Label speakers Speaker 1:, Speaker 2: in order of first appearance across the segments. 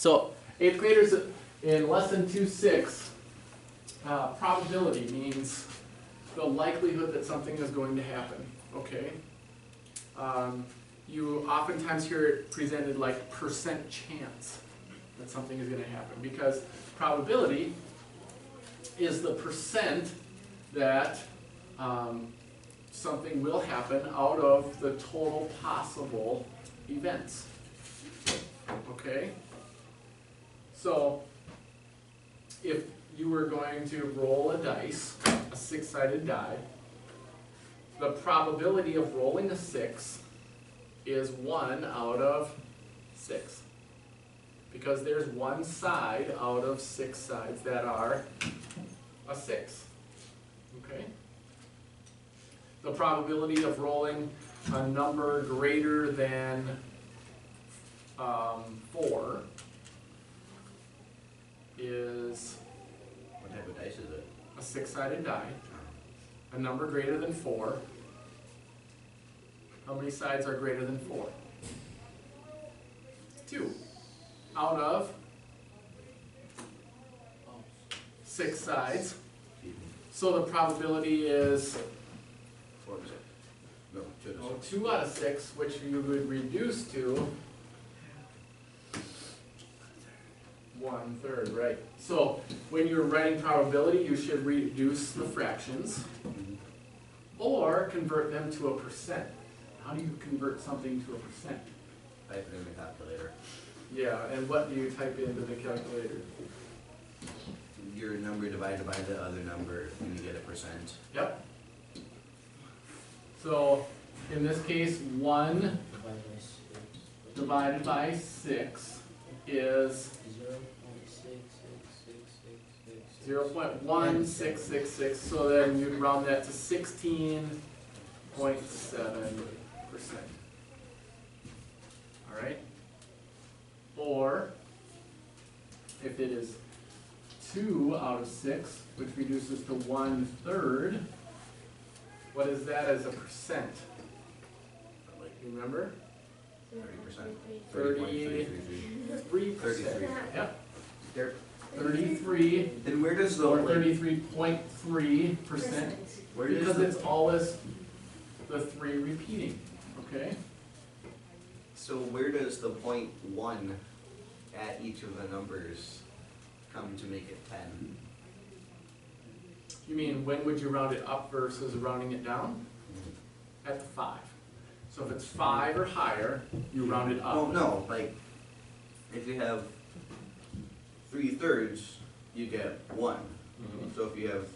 Speaker 1: So 8th graders in lesson 2.6, probability means the likelihood that something is going to happen, okay? You oftentimes hear it presented like percent chance that something is going to happen, because probability is the percent that something will happen out of the total possible events, okay? So if you were going to roll a dice, a 6-sided die, the probability of rolling a 6 is 1 out of 6. Because there's one side out of 6 sides that are a 6. Okay? The probability of rolling a number greater than 4 is...
Speaker 2: What type of dice is it?
Speaker 1: A 6-sided die. A number greater than 4. How many sides are greater than 4? 2. Out of 6 sides. So the probability is
Speaker 2: 4 to 6. No, 2 to 6.
Speaker 1: 2 out of 6, which you would reduce to 1/3, right? So when you're writing probability, you should reduce the fractions or convert them to a percent. How do you convert something to a percent?
Speaker 2: Type it in the calculator.
Speaker 1: Yeah, and what do you type into the calculator?
Speaker 2: Your number divided by the other number, and you get a percent.
Speaker 1: Yep. So in this case, 1 divided by 6 is 0.1666, so then you'd round that to 16.7%. Alright? Or, if it is 2 out of 6, which reduces to 1/3, what is that as a percent? Remember?
Speaker 2: 30%.
Speaker 1: 33%. Yep.
Speaker 2: There.
Speaker 1: 33.
Speaker 2: Then where does the...
Speaker 1: Or 33.3%.
Speaker 2: Where does
Speaker 1: Because
Speaker 2: the...
Speaker 1: it's always the 3 repeating. Okay?
Speaker 2: So where does the 0.1 at each of the numbers come to make it 10?
Speaker 1: You mean when would you round it up versus rounding it down? At the 5. So if it's 5 or higher, you round it up.
Speaker 2: Well, no, like, if you have 3/3, you get 1.
Speaker 1: Mhm.
Speaker 2: So if you have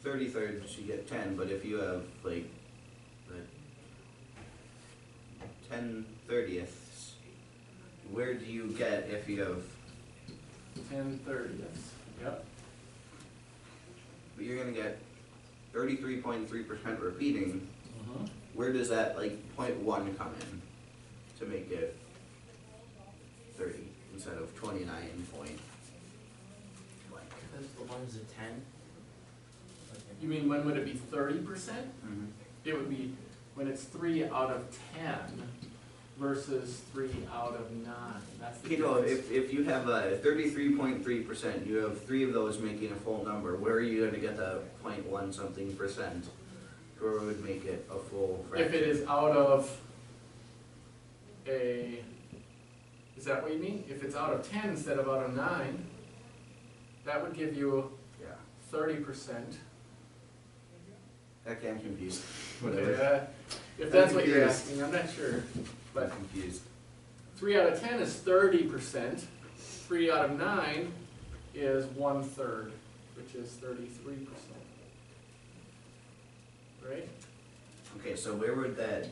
Speaker 2: 30/3, you get 10, but if you have, like, 10/30ths, where do you get if you have...
Speaker 1: 10/30ths. Yep.
Speaker 2: But you're going to get 33.3% repeating.
Speaker 1: Uh-huh.
Speaker 2: Where does that, like, 0.1 come in to make it 30 instead of 29 point?
Speaker 3: Because the one's a 10.
Speaker 1: You mean when would it be 30%?
Speaker 2: Mm-hmm.
Speaker 1: It would be when it's 3 out of 10 versus 3 out of 9. That's the
Speaker 2: You know,
Speaker 1: difference.
Speaker 2: if you have a 33.3%, you have 3 of those making a full number, where are you going to get the 0.1 something percent? Or would make it a full fraction?
Speaker 1: If it is out of a, is that what you mean? If it's out of 10 instead of out of 9, that would give you
Speaker 2: Yeah.
Speaker 1: 30%.
Speaker 2: Okay, I'm confused. Whatever.
Speaker 1: Okay, if that's what you're
Speaker 2: confused.
Speaker 1: asking, I'm not sure. But
Speaker 2: I'm confused.
Speaker 1: 3 out of 10 is 30%. 3 out of 9 is 1/3, which is 33%. Right?
Speaker 2: Okay, so where would that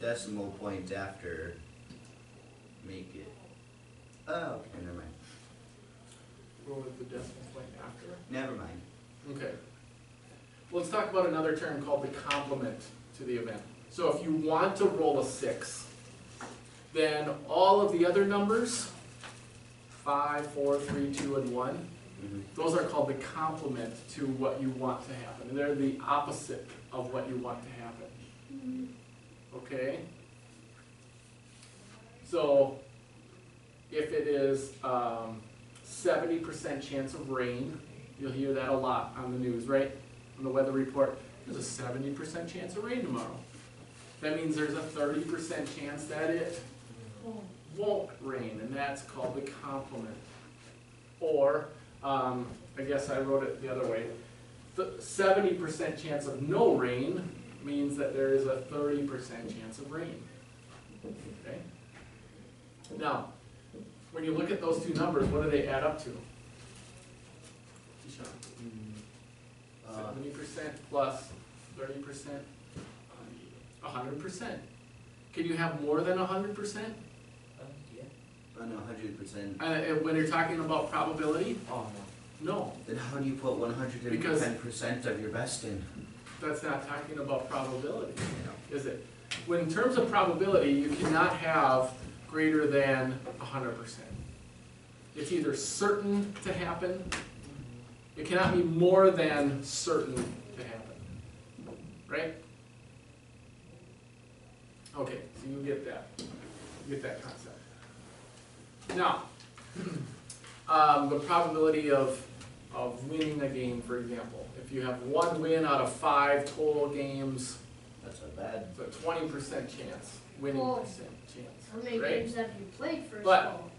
Speaker 2: decimal point after make it? Oh, okay, never mind.
Speaker 1: What was the decimal point after?
Speaker 2: Never mind.
Speaker 1: Okay. Well, let's talk about another term called the complement to the event. So if you want to roll a 6, then all of the other numbers, 5, 4, 3, 2, and 1, those are called the complement to what you want to happen. They're the opposite of what you want to happen. Okay? So if it is 70% chance of rain, you'll hear that a lot on the news, right? On the weather report, there's a 70% chance of rain tomorrow. That means there's a 30% chance that it won't rain, and that's called the complement. Or, I guess I wrote it the other way. The 70% chance of no rain means that there is a 30% chance of rain. Okay? Now, when you look at those two numbers, what do they add up to? 70% plus 30%, 100%. Can you have more than 100%?
Speaker 2: Yeah. I know, 100%.
Speaker 1: When you're talking about probability?
Speaker 3: Oh,
Speaker 1: No,
Speaker 2: Then how do you put 110% of your best in?
Speaker 1: that's not talking about probability, is it? When in terms of probability, you cannot have greater than 100%. It's either certain to happen, it cannot be more than certain to happen, right? Okay, so you get that. You get that concept. Now, the probability of winning a game, for example. If you have one win out of 5 total games,
Speaker 2: That's a bad.
Speaker 1: it's a 20% chance, winning percent chance,
Speaker 4: How many
Speaker 1: right?
Speaker 4: games have you played first
Speaker 1: But-
Speaker 4: of all?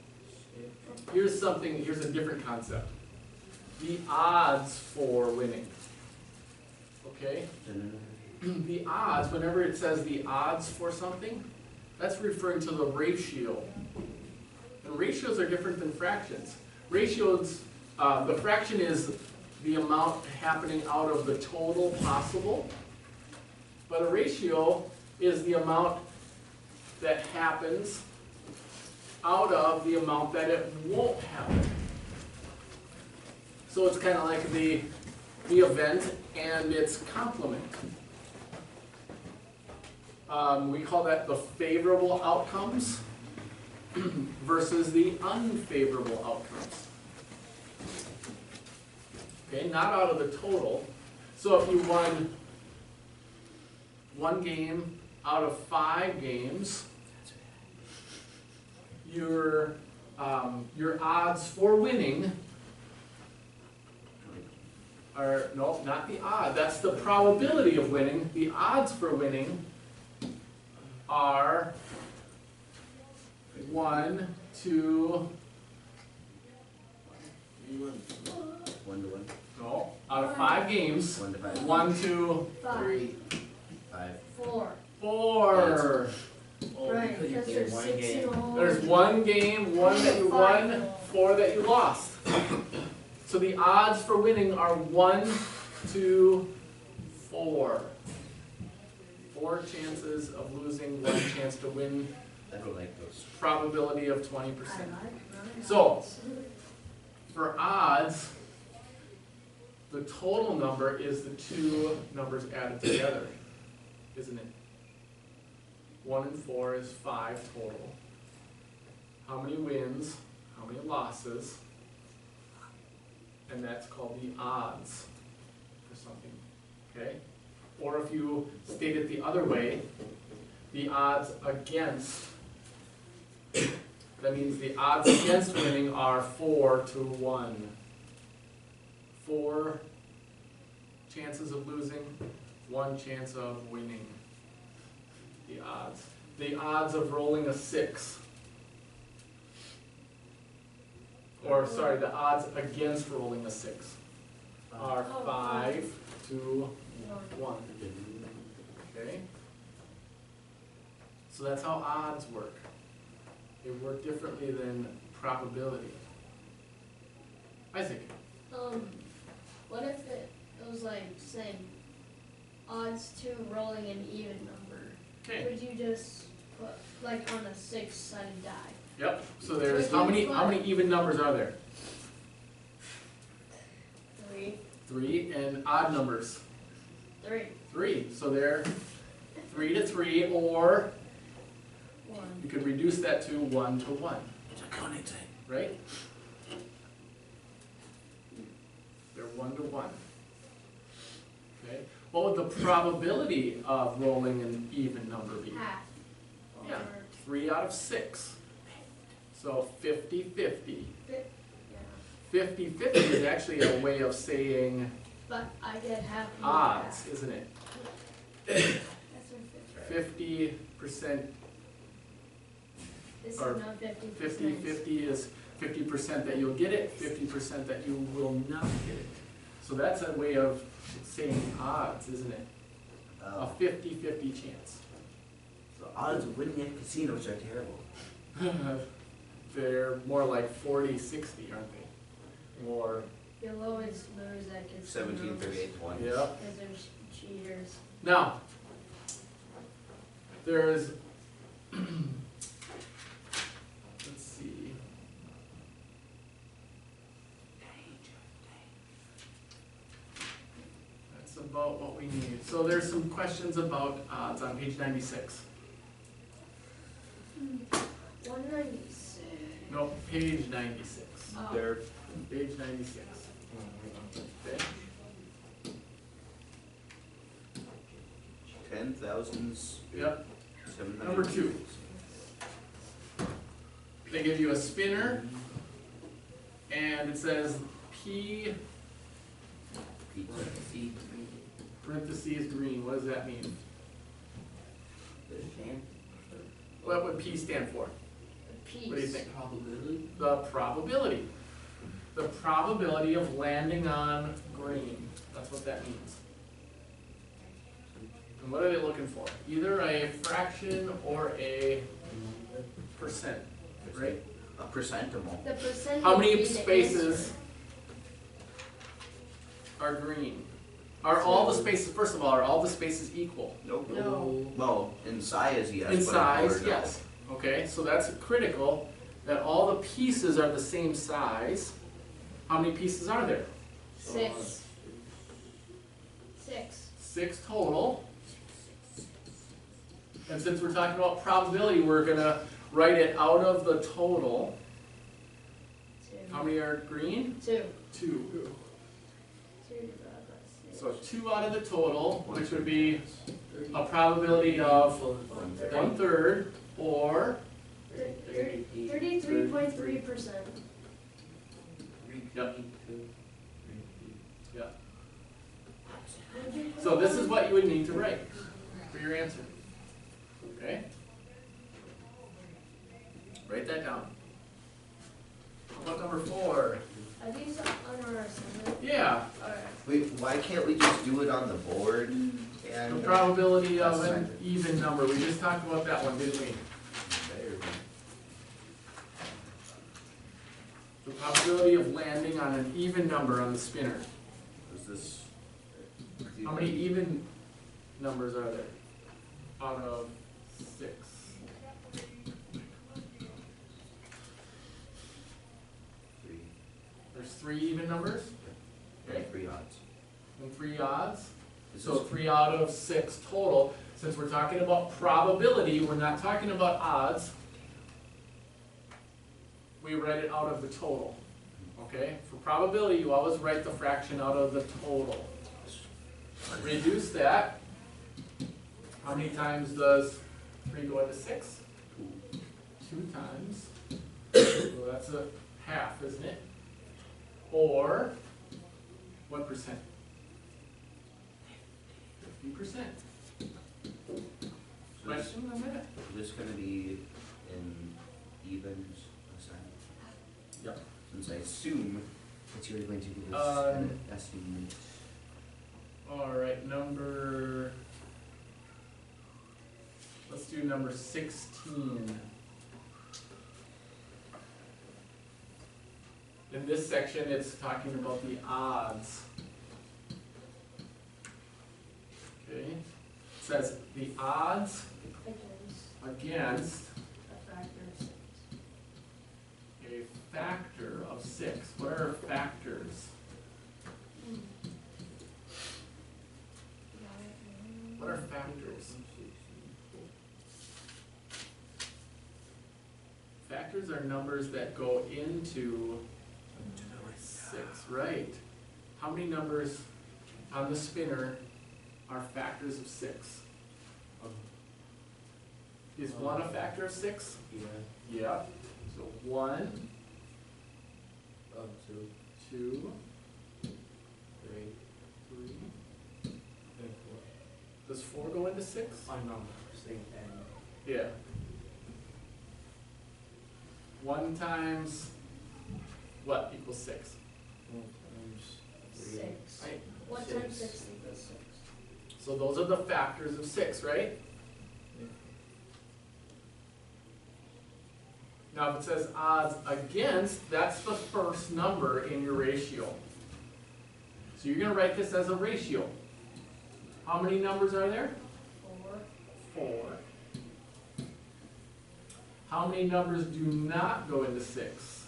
Speaker 1: Here's a different concept. The odds for winning, okay? The odds, whenever it says the odds for something, that's referring to the ratio. And ratios are different than fractions. Ratios, the fraction is the amount happening out of the total possible, but a ratio is the amount that happens out of the amount that it won't happen. So it's kind of like the event and its complement. We call that the favorable outcomes versus the unfavorable outcomes. Okay, not out of the total. So if you won one game out of 5 games, your odds for winning are, no, not the odd, that's the probability of winning. The odds for winning are 1 to
Speaker 2: 1 to 1.
Speaker 1: no, out of 5 games,
Speaker 2: 1 to 5.
Speaker 1: 1 to
Speaker 4: 5,
Speaker 2: 5.
Speaker 4: 4.
Speaker 1: 4.
Speaker 4: Right,
Speaker 3: because you
Speaker 4: because
Speaker 3: played
Speaker 4: there's
Speaker 3: one
Speaker 4: 6
Speaker 3: game.
Speaker 4: in all.
Speaker 1: There's 1 game, 1 that you won, 4 that you lost. So the odds for winning are 1 to 4. 4 chances of losing, 1 chance to win,
Speaker 2: I don't like those.
Speaker 1: probability of 20%.
Speaker 4: I like mine.
Speaker 1: So, for odds, the total number is the 2 numbers added together, isn't it? 1 and 4 is 5 total. How many wins, how many losses, and that's called the odds for something, okay? Or if you state it the other way, the odds against, that means the odds against winning are 4 to 1. 4 chances of losing, 1 chance of winning. The odds. The odds of rolling a 6. Or, sorry, the odds against rolling a 6 are 5 to 1. Okay? So that's how odds work. They work differently than probability. Isaac?
Speaker 4: What if it was like saying odds to rolling an even number?
Speaker 1: Okay.
Speaker 4: Would you just put like on the 6-sided die?
Speaker 1: Yep. So there's how many even numbers are there?
Speaker 4: 3.
Speaker 1: 3, and odd numbers.
Speaker 4: 3.
Speaker 1: 3. So they're 3 to 3, or
Speaker 4: 1.
Speaker 1: you could reduce that to 1 to 1,
Speaker 2: It's a cunning thing.
Speaker 1: right? They're 1 to 1. Okay. What would the probability of rolling an even number be?
Speaker 4: Half.
Speaker 1: Yeah.
Speaker 4: Or
Speaker 1: 3 out of 6. So 50-50.
Speaker 4: Yeah.
Speaker 1: 50-50 is actually a way of saying
Speaker 4: But I get half. you get
Speaker 1: odds,
Speaker 4: half.
Speaker 1: isn't it?
Speaker 4: That's what
Speaker 1: 50%,
Speaker 4: This is
Speaker 1: or
Speaker 4: not 50%.
Speaker 1: 50-50 is 50% that you'll get it, 50% that you will not get it. So that's a way of saying odds, isn't it? A 50-50 chance.
Speaker 2: The odds of winning at casinos are terrible.
Speaker 1: They're more like 40-60, aren't they? Or,
Speaker 4: You'll always lose at casinos.
Speaker 2: 1738 points.
Speaker 1: yeah.
Speaker 4: Because there's cheaters.
Speaker 1: Now, there's, let's see. That's about what we need. So there's some questions about odds on page 96.
Speaker 4: 196.
Speaker 1: No, page 96.
Speaker 4: Oh.
Speaker 2: They're
Speaker 1: Page 96. Okay.
Speaker 2: 10,000s.
Speaker 1: Yep.
Speaker 2: 700.
Speaker 1: Number 2. They give you a spinner, and it says P
Speaker 2: Pizza.
Speaker 1: parentheses green. What does that mean? What would P stand for?
Speaker 4: Peace.
Speaker 1: What do you think?
Speaker 3: Probability?
Speaker 1: The probability. The probability of landing on green. That's what that means. And what are they looking for? Either a fraction or a percent, right?
Speaker 2: A percentable.
Speaker 4: The percent.
Speaker 1: How
Speaker 4: would
Speaker 1: many
Speaker 4: be the
Speaker 1: spaces
Speaker 4: answer.
Speaker 1: are green? Are all the spaces, first of all, are all the spaces equal?
Speaker 2: Nope.
Speaker 4: No.
Speaker 2: Well, in size, yes.
Speaker 1: In
Speaker 2: but
Speaker 1: size,
Speaker 2: color, no.
Speaker 1: yes. Okay, so that's critical, that all the pieces are the same size. How many pieces are there?
Speaker 4: 6. 6.
Speaker 1: 6 total. And since we're talking about probability, we're gonna write it out of the total.
Speaker 4: 2.
Speaker 1: How many are green?
Speaker 4: 2.
Speaker 1: 2.
Speaker 4: 2 divided by 6.
Speaker 1: So 2 out of the total, which would be a probability of 1/3, or
Speaker 4: 33.3%.
Speaker 1: Yep. Yeah. So this is what you would need to write for your answer. Okay? Write that down. How about number 4?
Speaker 4: Are these on our assignment?
Speaker 1: Yeah,
Speaker 4: Alright.
Speaker 2: Wait, why can't we just do it on the board?
Speaker 1: the
Speaker 2: And
Speaker 1: probability of an even number. We just talked about that one, didn't we? The probability of landing on an even number on the spinner.
Speaker 2: Is this?
Speaker 1: How many even numbers are there? Out of 6.
Speaker 2: Three.
Speaker 1: There's 3 even numbers? Okay.
Speaker 2: 3 odds.
Speaker 1: And 3 odds?
Speaker 2: Is
Speaker 1: So
Speaker 2: this-
Speaker 1: 3 out of 6 total. Since we're talking about probability, we're not talking about odds. We write it out of the total. Okay? For probability, you always write the fraction out of the total. Reduce that. How many times does 3 go into 6? 2 times. So that's a half, isn't it? Or, what percent? 50%. Question on that?
Speaker 2: Is this gonna be in evens assigned?
Speaker 1: Yep.
Speaker 2: Since I assume that you're going to give us
Speaker 1: Um,
Speaker 2: an estimate.
Speaker 1: Alright, let's do number 16. In this section, it's talking about the odds. Okay, it says the odds against
Speaker 4: A factor of 6.
Speaker 1: a factor of 6. What are factors? What are factors? Factors are numbers that go into 6, right? How many numbers on the spinner are factors of 6? Is 1 a factor of 6?
Speaker 3: Yeah.
Speaker 1: Yeah. So 1,
Speaker 3: Up to
Speaker 1: 2,
Speaker 3: 3
Speaker 1: 3.
Speaker 3: and 4.
Speaker 1: Does 4 go into 6?
Speaker 3: Unknown, same and
Speaker 1: Yeah. 1 times what equals 6?
Speaker 3: 1 times 3.
Speaker 4: 6.
Speaker 1: Right.
Speaker 4: 1 times 6 equals 6.
Speaker 1: So those are the factors of 6, right?
Speaker 3: Yeah.
Speaker 1: Now if it says odds against, that's the first number in your ratio. So you're going to write this as a ratio. How many numbers are there?
Speaker 4: 4.
Speaker 1: 4. How many numbers do not go into 6?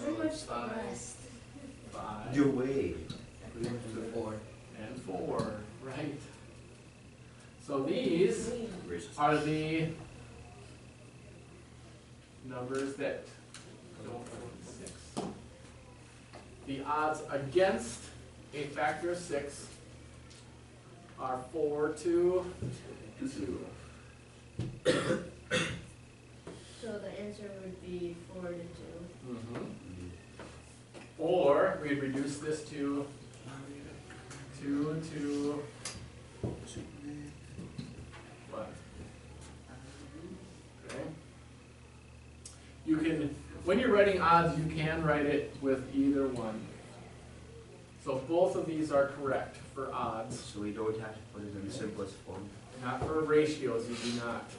Speaker 4: Pretty much the
Speaker 3: 5.
Speaker 4: rest.
Speaker 1: 5
Speaker 2: Your way.
Speaker 3: And 4.
Speaker 1: and 4, right? So these
Speaker 2: Versus
Speaker 1: are the numbers that don't go into 6. The odds against a factor of 6 are 4 to 2.
Speaker 4: So the answer would be 4 to 2.
Speaker 1: Or we'd reduce this to 2 to what? Okay. You can, when you're writing odds, you can write it with either one. So both of these are correct for odds.
Speaker 2: So we don't have to put it in the simplest form.
Speaker 1: Not for ratios, you do not.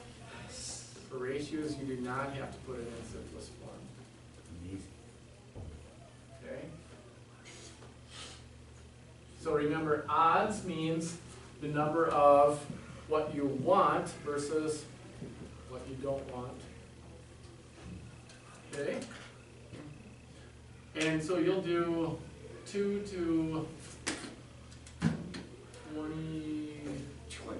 Speaker 1: For ratios, you do not have to put it in simplest form.
Speaker 2: Amazing.
Speaker 1: Okay? So remember, odds means the number of what you want versus what you don't want. Okay? And so you'll do 2 to 28.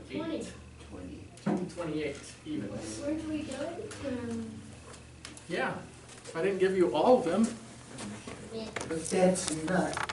Speaker 4: 20.
Speaker 2: 20.
Speaker 1: 2 to 28 even.
Speaker 4: Where do we go?
Speaker 1: Yeah. If I didn't give you all of them.
Speaker 4: Yeah.
Speaker 2: But that's not